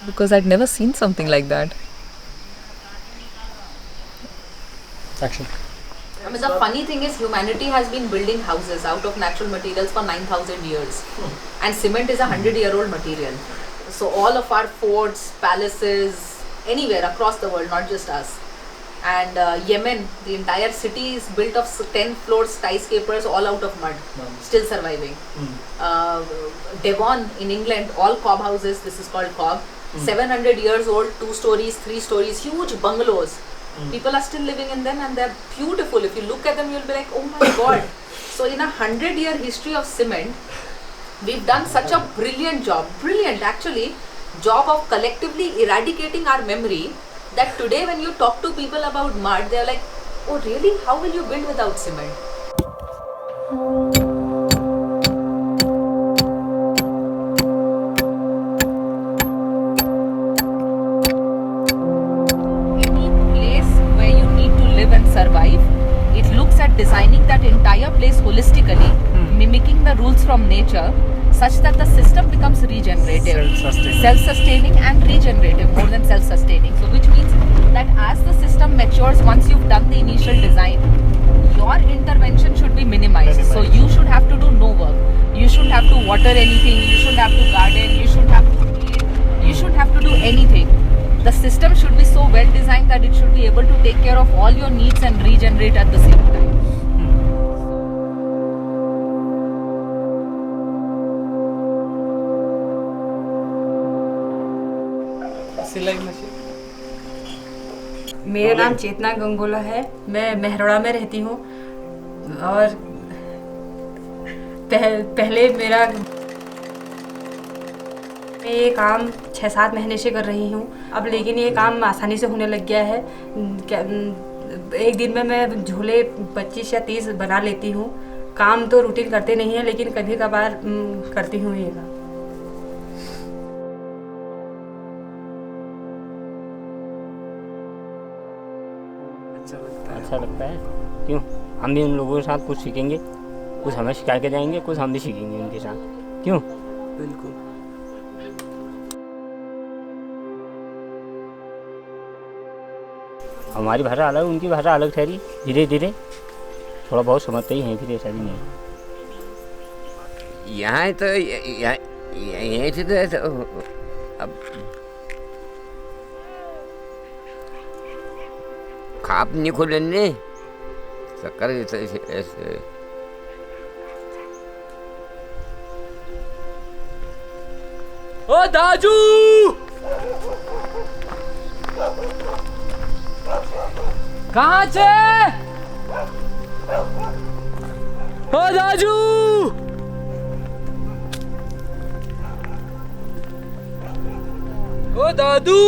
because I'd never seen something like that. Action. I mean, the funny thing is humanity has been building houses out of natural materials for 9,000 years. And cement is a 100-year-old material. So all of our forts, palaces, anywhere across the world, not just us. And Yemen, the entire city is built of 10 floors skyscrapers all out of mud, still surviving. Devon in England, all cob houses, this is called cob. 700 years old, 2 stories, 3 stories, huge bungalows. People are still living in them and they're beautiful. If you look at them, you'll be like, oh my god. So in a 100-year history of cement, we've done such a brilliant job, job of collectively eradicating our memory, that today when you talk to people about mud, they're like, oh really, how will you build without cement? Survive, it looks at designing that entire place holistically, mimicking the rules from nature, such that the system becomes regenerative, self-sustaining and regenerative, more than self-sustaining. So which means that as the system matures, once you've done the initial design, your intervention should be minimized. So you should have to do no work. You shouldn't have to water anything, you shouldn't have to garden, you shouldn't have to clean, you shouldn't have to do anything. The system should be so well designed that it should be able to take care of all your needs and regenerate at the same time. सिलाई machine. मेरा नाम चेतना गंगोला है, मैं मेहरोड़ा में रहती हूँ और पहले मेरा मैं ये काम 6-7 महीने से कर रही हूँ अब, लेकिन ये काम आसानी से होने लग गया है। एक दिन में मैं झूले 25 या 30 बना लेती हूँ। काम तो रूटीन करते नहीं है, लेकिन कभी कभार करती हूँ ये काम। अच्छा लगता है। क्यों? हम भी उन लोगों के साथ कुछ सीखेंगे, कुछ हमें सिखा के जाएंगे, कुछ हम भी सीखेंगे उनके साथ। क्यों? बिल्कुल। हमारी भाषा अलग, उनकी भाषा अलग ठहरी। धीरे धीरे थोड़ा बहुत समझते ही हैं, फिर ऐसा भी नहीं। यहाँ तो यहीं से तो अब खाप नहीं खोलने शक्कर ऐसे। ओ दाजू, कहाँ छे? ओ दाजू, ओ दादू।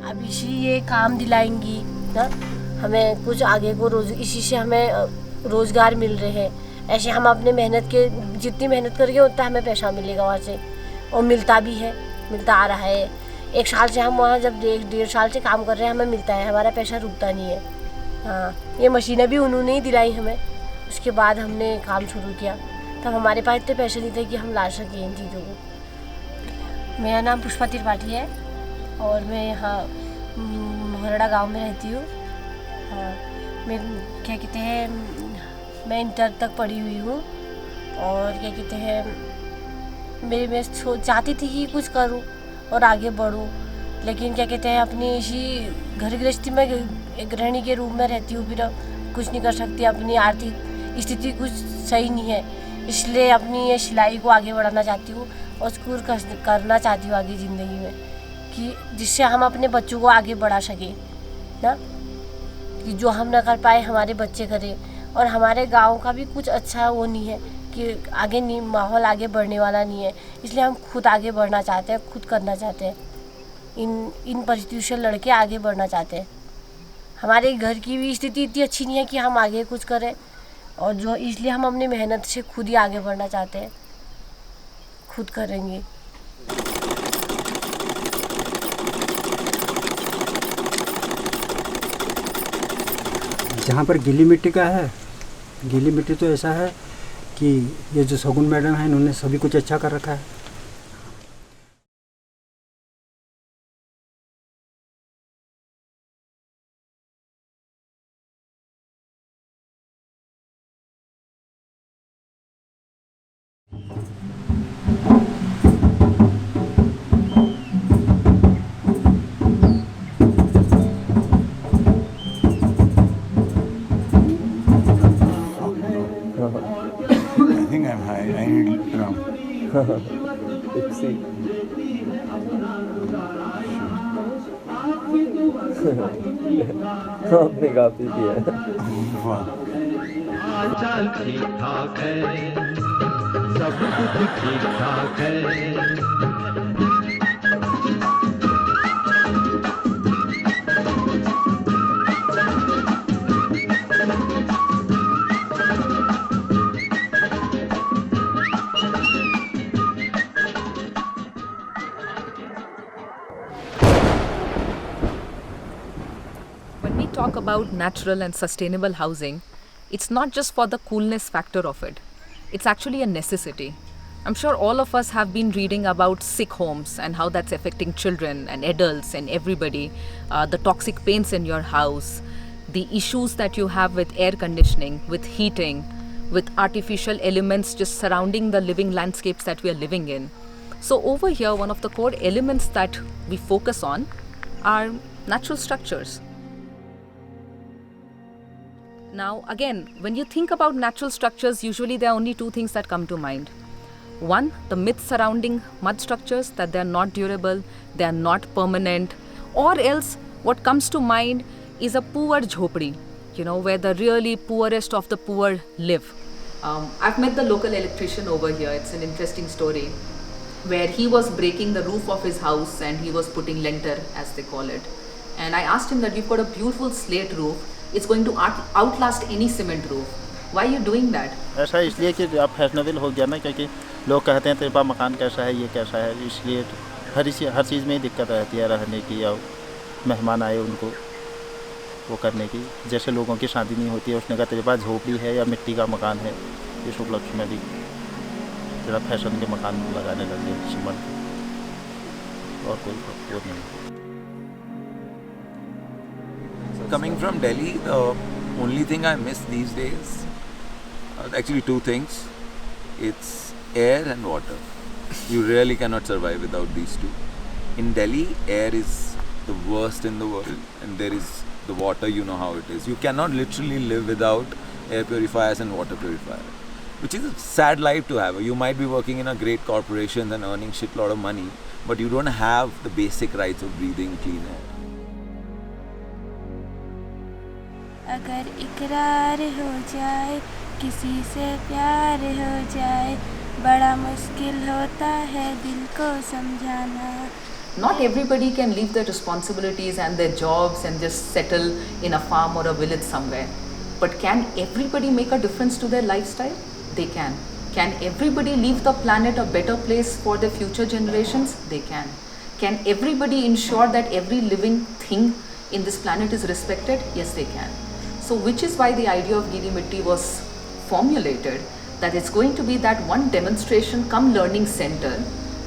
अब इसी ये काम दिलाएंगी ना हमें, कुछ आगे को रोज इसी से हमें रोजगार मिल रहे हैं। ऐसे हम अपने मेहनत के जितनी मेहनत करेंगे उतना हमें पैसा मिलेगा वहाँ से, और मिलता भी है, मिलता आ रहा है। 1 साल से हम वहाँ जब 1.5 साल से काम कर रहे हैं, हमें मिलता है, हमारा पैसा रुकता नहीं है। हाँ, ये मशीनें भी उन्होंने ही दिलाई हमें। उसके बाद हमने काम शुरू किया, तब हमारे पास इतने पैसे नहीं थे कि हम ला सकें इन चीज़ों को। मेरा नाम पुष्पा त्रिपाठी है और मैं यहाँ मोहरड़ा गांव में रहती हूँ। हाँ, मैं क्या कहते हैं, मैं इंटर तक पढ़ी हुई हूँ और क्या कहते हैं मैं चाहती थी कि कुछ करूँ और आगे बढ़ूँ, लेकिन क्या कहते हैं अपनी इसी घर गृहस्थी में एक गृहिणी के रूप में रहती हूँ, फिर कुछ नहीं कर सकती। अपनी आर्थिक स्थिति कुछ सही नहीं है, इसलिए अपनी ये सिलाई को आगे बढ़ाना चाहती हूँ और उसको करना चाहती हूँ आगे ज़िंदगी में, कि जिससे हम अपने बच्चों को आगे बढ़ा सकें ना, कि जो हम ना कर पाए हमारे बच्चे करें। और हमारे गांव का भी कुछ अच्छा वो नहीं है कि आगे नहीं, माहौल आगे बढ़ने वाला नहीं है, इसलिए हम खुद आगे बढ़ना चाहते हैं, खुद करना चाहते हैं, इन परिस्थितियों से लड़के आगे बढ़ना चाहते हैं। हमारे घर की भी स्थिति इतनी अच्छी नहीं है कि हम आगे कुछ करें, और जो इसलिए हम अपनी मेहनत से खुद ही आगे बढ़ना चाहते हैं, खुद करेंगे। जहाँ पर गीली मिट्टी का है, गीली मिट्टी तो ऐसा है कि ये जो शगुन मैडम है इन्होंने सभी कुछ अच्छा कर रखा है। I think I'm high. I need rum. Let's see. आपने काफी किया वाह। चल ठीक ठाक है, सब कुछ ठीक ठाक है। When we talk about natural and sustainable housing, it's not just for the coolness factor of it. It's actually a necessity. I'm sure all of us have been reading about sick homes and how that's affecting children and adults and everybody, the toxic paints in your house, the issues that you have with air conditioning, with heating, with artificial elements just surrounding the living landscapes that we are living in. So over here, one of the core elements that we focus on are natural structures. Now again, when you think about natural structures, usually there are only two things that come to mind. One, the myth surrounding mud structures, that they are not durable, they are not permanent, or else what comes to mind is a poor jhopdi, where the really poorest of the poor live. I've met the local electrician over here. It's an interesting story where he was breaking the roof of his house and he was putting linter, as they call it. And I asked him that you've got a beautiful slate roof. It's going to outlast any cement roof. Why are you doing that? ऐसा इसलिए कि अब fashionable हो गया ना, क्योंकि लोग कहते हैं तेरे पास मकान कैसा है, ये कैसा है, इसलिए हर चीज़ में ही दिक्कत रहती है रहने की, या मेहमान आए उनको वो करने की। जैसे लोगों की शादी नहीं होती है, उसने कहा तेरे पास झोपड़ी है या मिट्टी का मकान है, इस उपलक्ष्य में भी तेरा फैशन के मकान लगाने लगे सीमेंट, और कोई वो नहीं। Coming from Delhi, the only thing I miss these days, actually two things. It's air and water. You really cannot survive without these two. In Delhi, air is the worst in the world, and there is the water, you know how it is. You cannot literally live without air purifiers and water purifiers, which is a sad life to have. You might be working in a great corporation and earning shitload of money, but you don't have the basic rights of breathing clean air. अगर इकरार हो जाए, किसी से प्यार हो जाए, बड़ा मुश्किल होता है दिल को समझाना. Not everybody can leave their responsibilities and their jobs and just settle in a farm or a village somewhere. But can everybody make a difference to their lifestyle? They can. Can everybody leave the planet a better place for their future generations? They can. Can everybody ensure that every living thing in this planet is respected? Yes, they can. So which is why the idea of Giri Mitti was formulated, that it's going to be that one demonstration cum learning center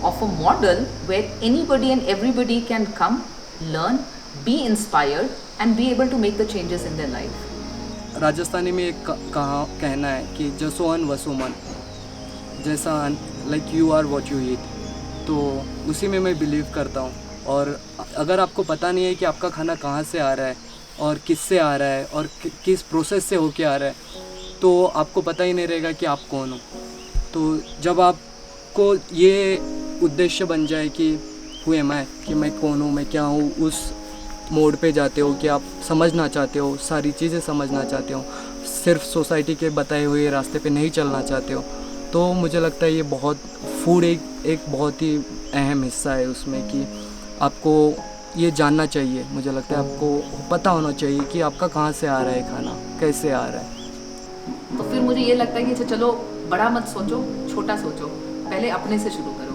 of a model where anybody and everybody can come, learn, be inspired and be able to make the changes in their life. Rajasthani में एक कहना है कि जसो अन वसो मन, जैसा like you are what you eat, तो उसी में मैं बिलीव करता हूँ. और अगर आपको पता नहीं है कि आपका खाना कहाँ से आ रहा है और किससे आ रहा है और किस प्रोसेस से होके आ रहा है, तो आपको पता ही नहीं रहेगा कि आप कौन हो. तो जब आपको ये उद्देश्य बन जाए कि हु एम आई, कि मैं कौन हूँ, मैं क्या हूँ, उस मोड पे जाते हो कि आप समझना चाहते हो, सारी चीज़ें समझना चाहते हो, सिर्फ सोसाइटी के बताए हुए रास्ते पे नहीं चलना चाहते हो, तो मुझे लगता है ये बहुत फूड एक बहुत ही अहम हिस्सा है उसमें, कि आपको ये जानना चाहिए. मुझे लगता है आपको पता होना चाहिए कि आपका कहाँ से आ रहा है खाना, कैसे आ रहा है. तो फिर मुझे ये लगता है कि चलो बड़ा मत सोचो, छोटा सोचो, पहले अपने से शुरू करो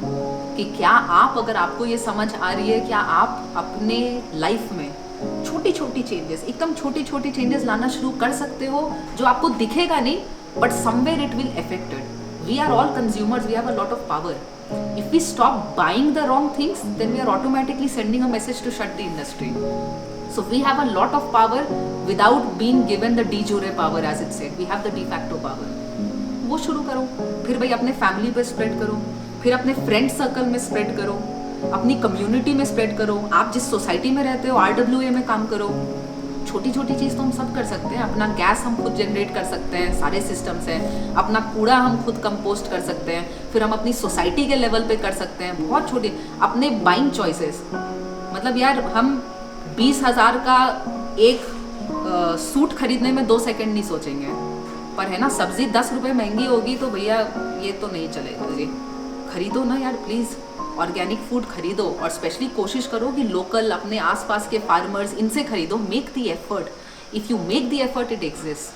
कि क्या आप, अगर आपको ये समझ आ रही है, क्या आप अपने लाइफ में छोटी छोटी चेंजेस, एकदम छोटी छोटी चेंजेस लाना शुरू कर सकते हो, जो आपको दिखेगा नहीं but somewhere it will affect it. We are all consumers, we have a lot of power. If we stop buying the wrong things, then we are automatically sending a message to shut the industry. So we have a lot of power without being given the de jure power, as it said. We have the de facto power. वो शुरू करो, फिर भाई अपने family पे spread करो, फिर अपने फ्रेंड सर्कल में स्प्रेड करो, अपनी कम्युनिटी में स्प्रेड करो, आप जिस सोसाइटी में रहते हो RWA में काम करो. छोटी छोटी चीज़ तो हम सब कर सकते हैं. अपना गैस हम खुद जनरेट कर सकते हैं, सारे सिस्टम्स हैं. अपना कूड़ा हम खुद कंपोस्ट कर सकते हैं. फिर हम अपनी सोसाइटी के लेवल पे कर सकते हैं. बहुत छोटी अपने बाइंग चॉइसेस. मतलब यार हम 20,000 का एक सूट खरीदने में 2 सेकंड नहीं सोचेंगे, पर है ना सब्जी 10 रुपये महंगी होगी तो भैया ये तो नहीं चलेगा जी. खरीदो ना यार प्लीज़, ऑर्गेनिक फूड खरीदो, और स्पेशली कोशिश करो कि लोकल अपने आसपास के फार्मर्स इनसे खरीदो. Make the effort. If you make the effort it exist.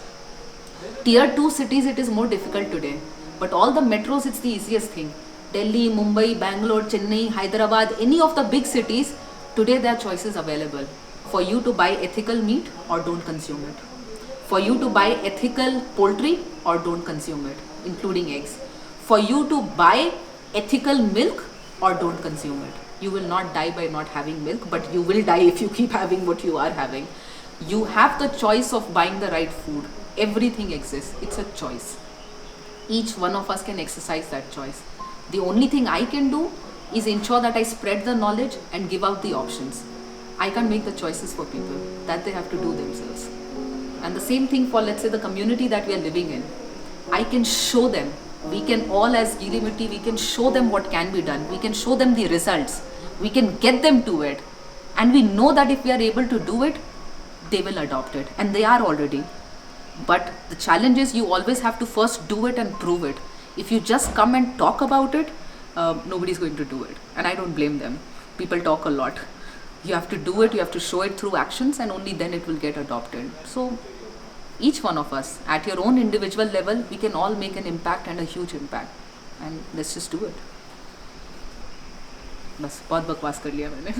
Tier 2 cities it is more difficult today, but all the metros it's the easiest thing. Delhi, Mumbai, Bangalore, Chennai, Hyderabad, any of the big cities, today there are choices available for you to buy ethical meat or don't consume it, for you to buy ethical poultry or don't consume it, including eggs, for you to buy ethical milk or don't consume it. You will not die by not having milk, but you will die if you keep having what you are having. You have the choice of buying the right food. Everything exists. It's a choice. Each one of us can exercise that choice. The only thing I can do is ensure that I spread the knowledge and give out the options. I can't make the choices for people. That they have to do themselves. And the same thing for, let's say, the community that we are living in. I can show them. We can all, as Girimiti, we can show them what can be done. We can show them the results. We can get them to it. And we know that if we are able to do it, they will adopt it. And they are already. But the challenge is you always have to first do it and prove it. If you just come and talk about it, nobody's going to do it. And I don't blame them. People talk a lot. You have to do it, you have to show it through actions, and only then it will get adopted. So each one of us, at your own individual level, we can all make an impact, and a huge impact. And let's just do it. बस बहुत बकवास कर लिया मैंने.